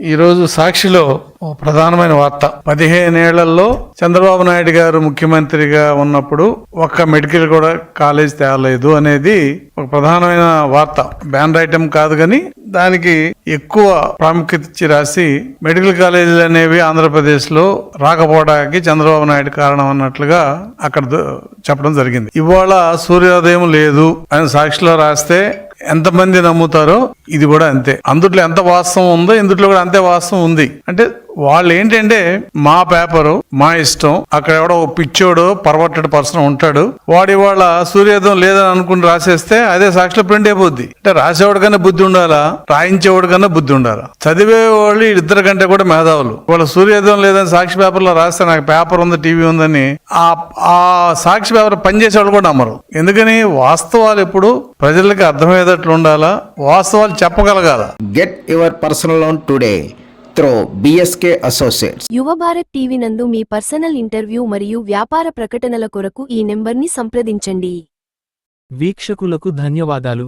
ఈరోజు సాక్షిలో ఓ ప్రధానమైన వార్త. 15 ఏళ్లలో చంద్రబాబు నాయుడు గారు ముఖ్యమంత్రిగా ఉన్నప్పుడు ఒక్క మెడికల్ కూడా కాలేజ్ తేలేదు అనేది ఒక ప్రధానమైన వార్త. బ్యానర్ ఐటమ్ కాదు కానీ దానికి ఎక్కువ ప్రాముఖ్యత ఇచ్చి రాసి మెడికల్ కాలేజీలు అనేవి ఆంధ్రప్రదేశ్ లో రాకపోవడానికి చంద్రబాబు నాయుడు కారణం అన్నట్లుగా అక్కడ చెప్పడం జరిగింది. ఇవాళ సూర్యోదయం లేదు అని సాక్షిలో రాస్తే ఎంతమంది నమ్ముతారో ఇది కూడా అంతే. అందుట్లో ఎంత వాస్తవం ఉందో ఇందుట్లో కూడా అంతే వాస్తవం ఉంది. అంటే వాళ్ళు ఏంటంటే మా పేపరు మా ఇష్టం, అక్కడ ఎవడో పిచ్చోడు పర్వర్టెడ్ పర్సన్ ఉంటాడు, వాడి వాళ్ళ సూర్యోదయం లేదని అనుకుని రాసేస్తే అదే సాక్షిలో ప్రింట్ అయిపోద్ది. అంటే రాసేవాడు కన్నా బుద్ధి ఉండాలా, రాయించేవాడు కన్నా బుద్ధి ఉండాలా. చదివే వాళ్ళు ఇద్దరు కంటే కూడా మేధావులు. వాళ్ళ సూర్యోదయం లేదని సాక్షి పేపర్లో రాస్తే నాకు పేపర్ ఉంది టీవీ ఉందని ఆ సాక్షి పేపర్ పనిచేసేవాళ్ళు కూడా నమ్మరు. ఎందుకని వాస్తవాలు ఎప్పుడు ప్రజలకి అర్థమయ్యేటట్లు ఉండాలా, వాస్తవాలు చెప్పగలగాల. Get your personal loan today through BSK associates. Yuva Bharat TV నందు మీ పర్సనల్ ఇంటర్వ్యూ మరియు వ్యాపార ప్రకటనల కొరకు ఈ నెంబర్ని సంప్రదించండి. వీక్షకులకు ధన్యవాదాలు.